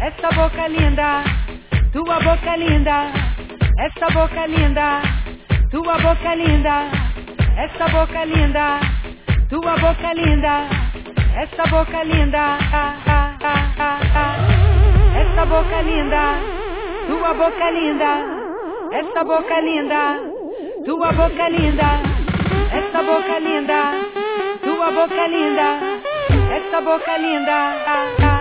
essa boca linda, tua boca linda, essa boca linda, tua boca linda, essa boca linda, tua boca linda, essa boca linda, essa boca linda, tua boca linda, essa boca linda, tua boca linda, essa boca linda, tua boca linda, essa boca linda.